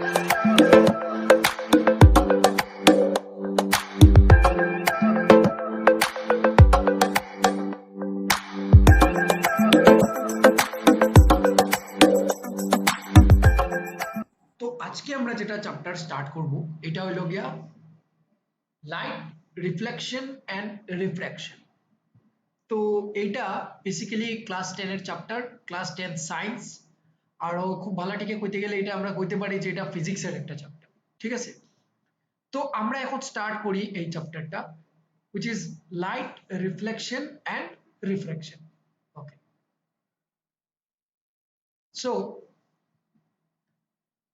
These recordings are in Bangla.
তো আজকে আমরা যেটা চ্যাপ্টার স্টার্ট করব এটা হলো গিয়া লাইট রিফ্লেকশন এন্ড রিফ্র্যাকশন। তো এইটা বেসিক্যালি ক্লাস 10 এর চ্যাপ্টার, ক্লাস 10 সায়েন্স। আরো খুব ভালোটিকে কইতে গেলে এটা আমরা কইতে পারি যে এটা ফিজিক্সের একটা চ্যাপ্টার। ঠিক আছে, তো আমরা এখন স্টার্ট করি এই চ্যাপ্টারটা, which is light reflection and refraction. Okay, so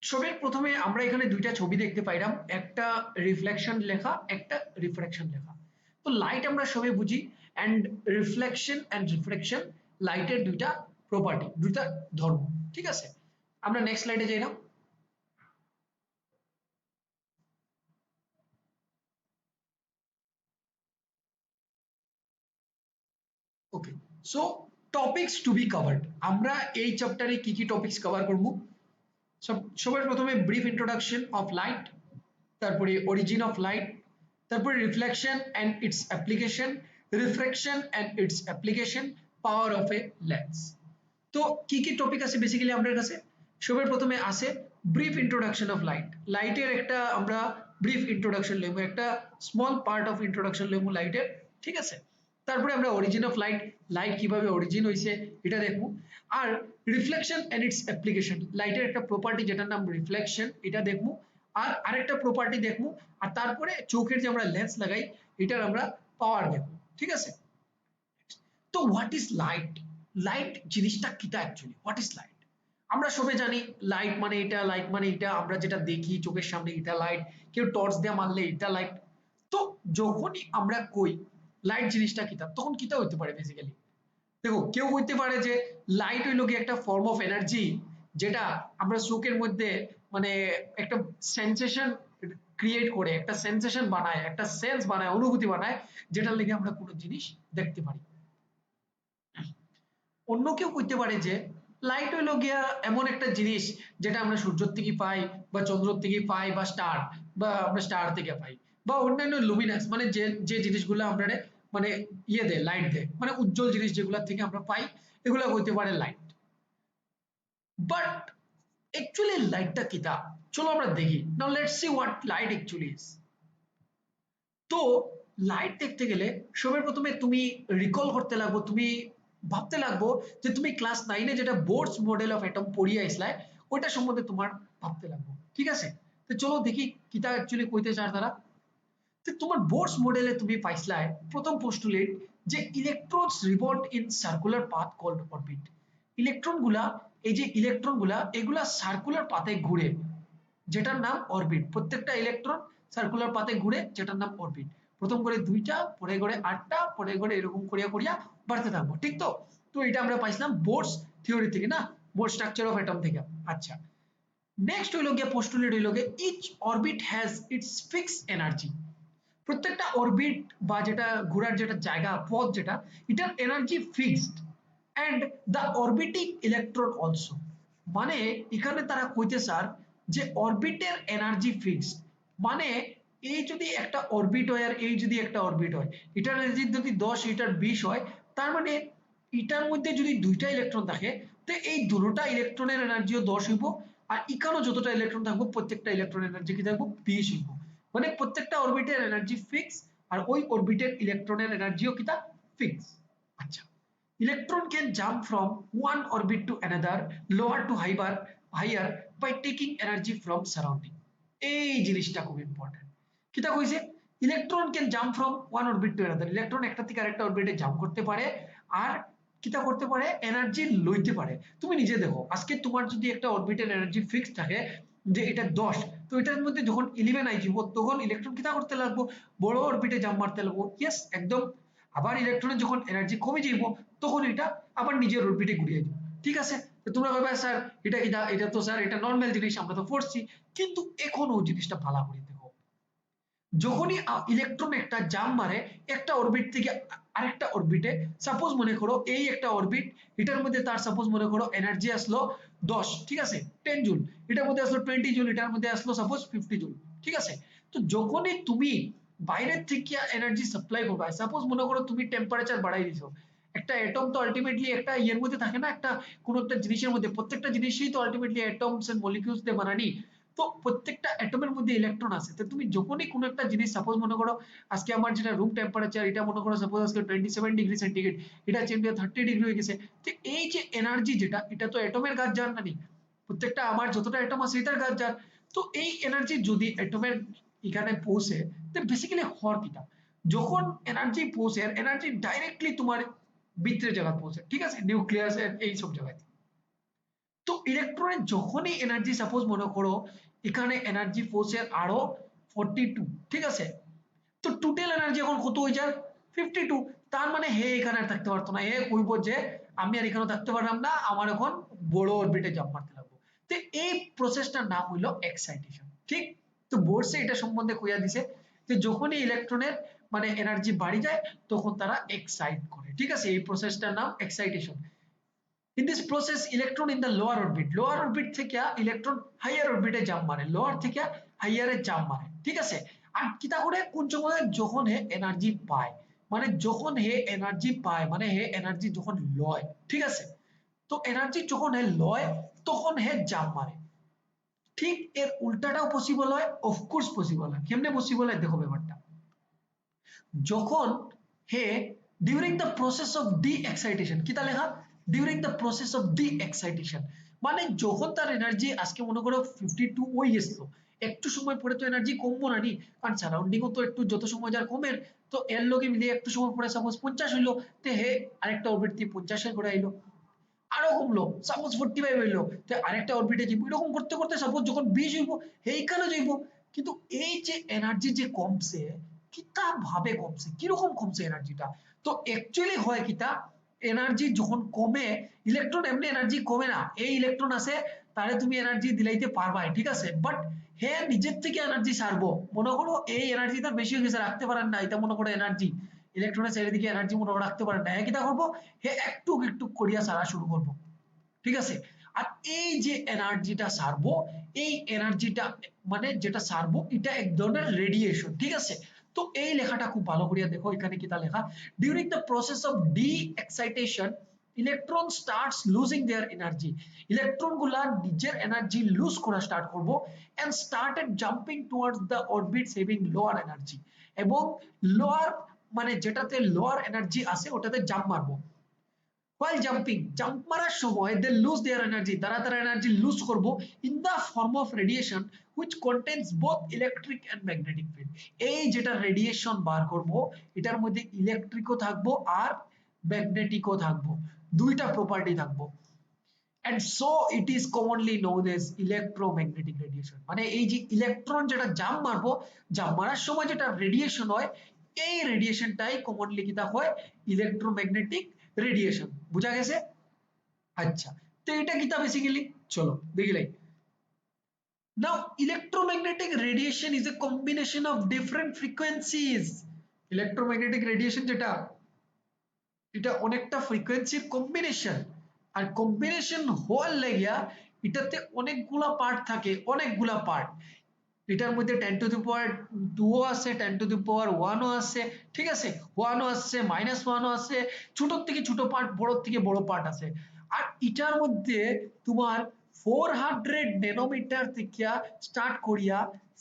ছবির প্রথমে আমরা এখানে দুইটা ছবি দেখতে পাইলাম, একটা রিফ্লেকশন লেখা, একটা রিফ্রাকশন লেখা। তো লাইট আমরা সবাই বুঝি, এন্ড রিফ্লেকশন এন্ড রিফ্রাকশন লাইটের দুইটা প্রপার্টি, দুইটা ধর্ম। ঠিক আছে, আমরা নেক্সট স্লাইডে যাই না। Okay, so topics to be covered. আমরা এই চ্যাপ্টারে কি কি টপিকস কভার করব? সবার প্রথমে ব্রিফ ইন্ট্রোডাকশন অফ লাইট, তারপরে অরিজিন অফ লাইট, তারপরে reflection and its application, refraction and its application, power of a lens. তো কি কি টপিক আছে বেসিক্যালি আমাদের কাছে? সবার প্রথমে আছে ব্রিফ ইন্ট্রোডাকশন অফ লাইট। লাইটের একটা আমরা ব্রিফ ইন্ট্রোডাকশন লইব, একটা স্মল পার্ট অফ ইন্ট্রোডাকশন লইব লাইটের। ঠিক আছে, তারপরে আমরা অরিজিন অফ লাইট, লাইট কিভাবে অরিজিন হইছে এটা দেখব। আর রিফ্লেকশন এন্ড ইটস অ্যাপ্লিকেশন, লাইটের একটা প্রপার্টি যেটার নাম রিফ্লেকশন, এটা দেখব। আর আরেকটা প্রপার্টি দেখব। আর তারপরে চোখের যে আমরা লেন্স লাগাই এটার আমরা পাওয়ার দেখব। ঠিক আছে, তো হোয়াট ইজ লাইট? লাইট জিনিসটা কিটা অ্যাকচুয়ালি? What is light? আমরা সবাই জানি লাইট মানে এটা, লাইট মানে এটা, আমরা যেটা দেখি চোখের সামনে এটা লাইট, কেউ টর্চ দিয়ে মারলে এটা লাইট। তো যখনই আমরা কই লাইট জিনিসটা কিতা, তখন কিতা হইতে পারে বেসিক্যালি? দেখো, কেউ হইতে পারে যে লাইট হইল কি একটা ফর্ম অফ এনার্জি, যেটা আমরা চোখের মধ্যে মানে একটা সেন্সেশন ক্রিয়েট করে, একটা সেন্সেশন বানায়, একটা সেন্স বানায়, অনুভূতি বানায়, যেটার লেগে আমরা কোনো জিনিস দেখতে পারি। অন্য কেউ কইতে পারে যে লাইট হইলো গিয়া এমন একটা জিনিস যেটা আমরা সূর্য থেকে পাই, বা চন্দ্র থেকে পাই, বা স্টার, বা আমরা স্টার থেকে পাই, বা অন্যান্য লুমিনাস মানে যে যে জিনিসগুলো আমরা মানে ইয়ে দেয়, লাইট দেয়, মানে উজ্জ্বল জিনিস যেগুলা থেকে আমরা পাই, এগুলা হইতে পারে লাইট। বাট অ্যাকচুয়ালি লাইটটা কিতা, চলো আমরা দেখি। Now let's see what light actually is. তো লাইট দেখতে গেলে সবার প্রথমে তুমি রিকল করতে লাগবো, তুমি ভাবতে লাগবো যে তুমি ক্লাস 9-এ যেটা বোরস মডেল অফ অ্যাটম পড়িয়ে আইসলাই, ওইটা সম্বন্ধে তোমার ভাবতে লাগবো। ঠিক আছে, তো চলো দেখি কিতা অ্যাকচুয়ালি কইতে চার তারা। তো তোমার বোরস মডেলে তুমি পাইছলাই প্রথম পোস্টুলেট যে electrons revolve in circular path called orbit. Electron গুলা, এই যে ইলেকট্রন গুলা, এগুলা সার্কুলার পাথে ঘুরে, যেটার নাম অরবিট। প্রত্যেকটা ইলেকট্রন সার্কুলার পাথে ঘুরে, যেটার নাম অরবিট। প্রথম করে দুইটা, পরে করে আটটা, পরে করে এরকম করিয়া করিয়া বাড়তে থাকবো। ঠিক তো? তো এটা আমরা পাইছিলাম বোরস থিওরি থেকে, না বোরস স্ট্রাকচার অফ অ্যাটম থেকে। আচ্ছা, নেক্সট হইল গিয়ে পোস্টুলেট হইল গিয়ে each orbit has its fix energy. প্রত্যেকটা অরবিট বা যেটা ঘোরার যেটা জায়গা, পথ যেটা, এটার energy fixed and the orbiting electron also. মানে এখানে তারা কইতে স্যার যে অরবিটের এনার্জি ফিক্সড, মানে এই যদি একটা অরবিট হয় আর এই যদি একটা অরবিট হয়, এটার এনার্জি যদি 10, এটার 20 হয়, তার মানে এটার মধ্যে যদি দুইটা ইলেকট্রন থাকে, তো এই দুটোটা ইলেকট্রনের এনার্জিও 10 হইব, আর এখানেও যতটা ইলেকট্রন থাকবো প্রত্যেকটা ইলেকট্রনের এনার্জি কি থাকবো? 20 হইব। মানে প্রত্যেকটা অরবিটের এনার্জি ফিক্স, আর ওই অরবিটের ইলেকট্রনের এনার্জিও কিতা? ফিক্স। আচ্ছা, electron can jump from one orbit to another, lower to higher by taking energy from surrounding. এই জিনিসটা খুব ইম্পর্টেন্ট। কিতা কইছে? Electron can jump from one orbit to another. Electron একটা থেকে আরেকটা অরবিটে জাম্প করতে পারে, আর কিতা করতে পারে? এনার্জি লইতে পারে। তুমি নিজে দেখো, আজকে তোমার যদি একটা অরবিটের এনার্জি ফিক্স থাকে যে এটা 10, তো এটার মধ্যে যখন 11 আই যাব, তখন ইলেকট্রন কিতা করতে লাগবো? বড় অরবিটে জাম্প মারতে লাগবো। ইয়েস, একদম। আবার ইলেকট্রনের যখন এনার্জি কমে যাইব, তখন এটা আবার নিজের অরবিটে ঘুরিয়ে দিব। ঠিক আছে, তো তোমরা ভাবে স্যার এটা কিটা, এটা তো স্যার এটা নর্মাল জিনিস, আমরা তো পড়ছি। কিন্তু এখন ওই জিনিসটা ভালো করে দেখো, যখনই ইলেকট্রন একটা জাম্প মারে একটা অরবিট থেকে আরেকটা অরবিটে, সাপোজ মনে করো এই একটা অরবিট, এটার মধ্যে তার সাপোজ মনে করো এনার্জি আসলো 10, ঠিক আছে 10 জুল, এটার মধ্যে আসলো 20 জুল, এটার মধ্যে আসলো সাপোজ 50 জুল, ঠিক আছে। তো যখনই তুমি বাইরের থেকে এনার্জি সাপ্লাই করবে, সাপোজ মনে করো তুমি টেম্পারেচার বাড়াই দিছো, একটা অ্যাটম তো আলটিমেটলি একটা ইয়ের মধ্যে থাকে না, একটা কোন একটা জিনিসের মধ্যে, প্রত্যেকটা জিনিসই তো আলটিমেটলি অ্যাটমস এন্ড মলিকিউলস দিয়ে বানানি। তো প্রত্যেকটা অ্যাটমের মধ্যে ইলেকট্রন আছে, তো তুমি যখনই কোনো একটা জিনিস, সাপোজ মনে করো আজকে আমার যেটা রুম টেম্পারেচার, এটা মনে করো সাপোজ আজকে 27°C, এটা চেঞ্জ হয়ে 30 ডিগ্রি হয়ে গেছে, তো এই যে এনার্জি যেটা, এটা তো অ্যাটমের কাজ জান না, প্রত্যেকটা আমার যতটা অ্যাটম আছে এটার কাজ যার। তো এই এনার্জি যদি অ্যাটমের এখানে পৌঁছে, তো বেসিক্যালি হওয়ার কিটা, যখন এনার্জি পৌঁছে, এনার্জি ডাইরেক্টলি তোমার ভিতরে জায়গা পৌঁছে, ঠিক আছে, নিউক্লিয়াস এর এই সব জায়গায়। তো ইলেকট্রনের যখনই এনার্জি, সাপোজ মনে করো এখানে এনার্জি পৌঁছে আরো 42, ঠিক আছে, তো টোটাল এনার্জি এখন কত হয়ে যায় 52, তার মানে হে এখানে আর থাকতে পারতো না, হে কইব যে আমি আর এখানে থাকতে পারলাম না, আমার এখন বড় অরবিটে জাম্প মারতে লাগবো। তো এই প্রসেসটার নাম হইলো এক্সাইটেশন, ঠিক। তো বোর্ডসে এটা সম্বন্ধে কইয়া দিছে যে যখনই ইলেকট্রনের মানে এনার্জি বাড়ি যায় তখন তারা এক্সাইট করে, ঠিক আছে, এই প্রসেসটার নাম excitation. In this process, electron in the lower orbit থেকে ইলেকট্রন হাইয়ার অরবিটে জাম্প মারে, লোয়ার থেকে হাইয়ারে জাম্প মারে, ঠিক আছে। আর কিতা করে কোন সময় যখন হে এনার্জি পায়, মানে যখন হে এনার্জি পায় মানে হে এনার্জি যখন লয়, ঠিক আছে, তো এনার্জি যখন হে লয় তখন হে জাম্প মারে। ঠিক এর উল্টাটাও পসিবল হয়, অফকোর্স পসিবল হয়, কেমনে পসিবল হয় দেখো ব্যাপারটা, যখন হে during the process of de excitation, কিতা লেখা during the process of de excitation, মানে যখন তার এনার্জি আজকে মনে করো 52 ওই গেছিল, একটু সময় পরে তো এনার্জি কমবো না নি, কারণ সারাউন্ডিং তো একটু যত সময় যার কমের, তো এর লগে মিলিয়ে একটু সময় পরে সাপোজ 50 হইলো, তে হে আরেকটা অরবিট দিয়ে 50 এর ঘরে আইলো, আরো কমলো সাপোজ 45 হইলো, তো আরেকটা অরবিটে যাইবো, এরকম করতে করতে সাপোজ যখন 20 হইবো এইখানে যাইবো। কিন্তু এই যে এনার্জি যে কমছে, কিতা ভাবে কমছে, কিরকম কমছে এনার্জিটা, তো অ্যাকচুয়ালি হয় কিতা, এনার্জি যখন কমে, ইলেকট্রন এমনি এনার্জি কমে না, এই ইলেকট্রন আছে তারে তুমি এনার্জি দিলাইতে পারবাই, ঠিক আছে, বাট হে নিজের থেকে এনার্জি ছাড়বো, মনে করো এই এনার্জি তার বেশি হয়ে গেছে, রাখতে পারেন না, এটা মনে করো এনার্জি, ইলেকট্রনের চারিদিকে এনার্জি মনে করো রাখতে পারেন না, হ্যাঁ কিতা করবো, হে একটু একটু করিয়া ছাড়া শুরু করবো, ঠিক আছে। আর এই যে এনার্জিটা ছাড়বো, এই এনার্জিটা মানে যেটা ছাড়বো এটা এক ধরনের রেডিয়েশন, ঠিক আছে। তো এই লেখাটা খুব ভালো করিয়া দেখো, এখানে কিতা লেখা, during the process of de excitation electron starts losing their energy, electron গুলা নিজের এনার্জি লুজ করা স্টার্ট করবো, and started jumping towards the orbits having lower energy, এবং লোয়ার মানে যেটাতে লোয়ার এনার্জি আছে ওটাতে জাম্প মারবো। While jumping, jump মারার সময় they lose their energy, তারা তার এনার্জি লুজ করব in the form of radiation which contains both electric and magnetic field, এই যেটা রেডিয়েশন বার করব এটার মধ্যে ইলেকট্রিকও থাকবো আর ম্যাগনেটিকও থাকবো, দুইটা প্রপার্টি থাকবো। And so it is commonly known as electromagnetic radiation, মানে এই যে ইলেকট্রন যেটা জাম্প মারবো, জাম্প মারার সময় যেটা রেডিয়েশন হয়, এই রেডিয়েশনটাই কমনলি কিতা হয় ইলেকট্রোম্যাগনেটিক রেডিয়েশন, বুঝা গেছে। আচ্ছা, তো এটা কিতা বেসিক্যালি, চলো দেখিলাই। Now electromagnetic radiation is a combination of different frequencies, electromagnetic radiation যেটা এটা অনেকটা ফ্রিকোয়েন্সির কম্বিনেশন, আর কম্বিনেশন হওয়ার লাগিয়া এটাতে অনেকগুলা পার্ট থাকে, অনেকগুলা পার্ট, এটার মধ্যে 10 টু দি পাওয়ার 2 ও আছে, 10 টু দি পাওয়ার 1 ও আছে, ঠিক আছে, 1 ও আছে, -1 ও আছে, ছোট থেকে ছোট পার্ট, বড় থেকে বড় পার্ট আছে। আর এটার মধ্যে তোমার 400 ন্যানোমিটার থেকে স্টার্ট করিয়া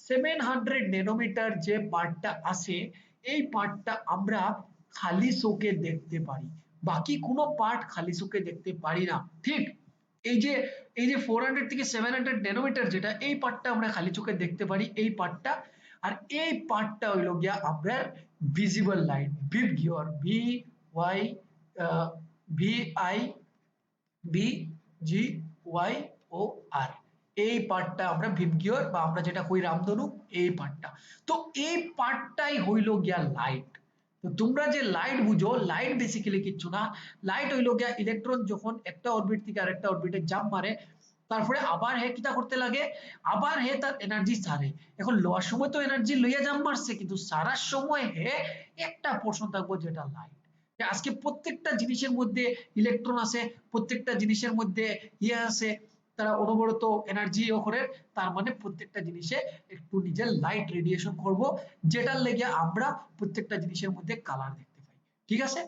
700 ন্যানোমিটার যে পার্টটা আছে, এই পার্টটা আমরা খালি চোখে দেখতে পারি, বাকি কোনো পার্ট খালি চোখে দেখতে পারি না, ঠিক। এই যে 400 থেকে 700 ন্যানোমিটার যেটা, এই পার্টটা আমরা খালি চোখে দেখতে পারি, এই পার্টটা, আর এই পার্টটা হইলো গিয়া আমরা ভিজিবল লাইট, ভিভ গিওর, V Y V I B G Y O R, এই পার্টটা আমরা ভিভ গিওর বা আমরা যেটা কই রামধনু, এই পার্টটা। তো এই পার্টটাই হইলো গিয়া লাইট। তো তোমরা যে লাইট বুঝো, লাইট বেসিক্যালি কিচ্ছু না, লাইট হইলো গিয়া ইলেকট্রন যখন একটা অরবিট থেকে আরেকটা অরবিটে জাম্প মারে, তারপরে আবার হে কিটা করতে লাগে, আবার হে তার এনার্জি ছাড়ে, এখন লওয়ার সময় তো এনার্জি লইয়া জাম্প মারছে, কিন্তু সারার সময় হে একটা পোর্শন থাকবো যেটা লাইট। আজকে প্রত্যেকটা জিনিসের মধ্যে ইলেকট্রন আছে, প্রত্যেকটা জিনিসের মধ্যে ইয়ে আছে, তারা অনবরত এনার্জি করে, তার মানে প্রত্যেকটা জিনিসে একটু নিজের লাইট রেডিয়েশন করব, যেটার লেগে আমরা প্রত্যেকটা জিনিসের মধ্যে কালার দেখতে পাই। ঠিক আছে?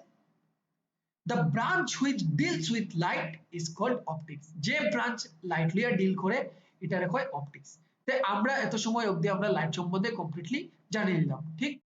The branch which deals with light is called optics. যে ব্রাঞ্চ লাইট লিয়ে ডিল করে এটারে কয় অপটিক্স। তাই আমরা এত সময় অবধি আমরা লাইট সম্বন্ধে কমপ্লিটলি জানিয়ে নিলাম। ঠিক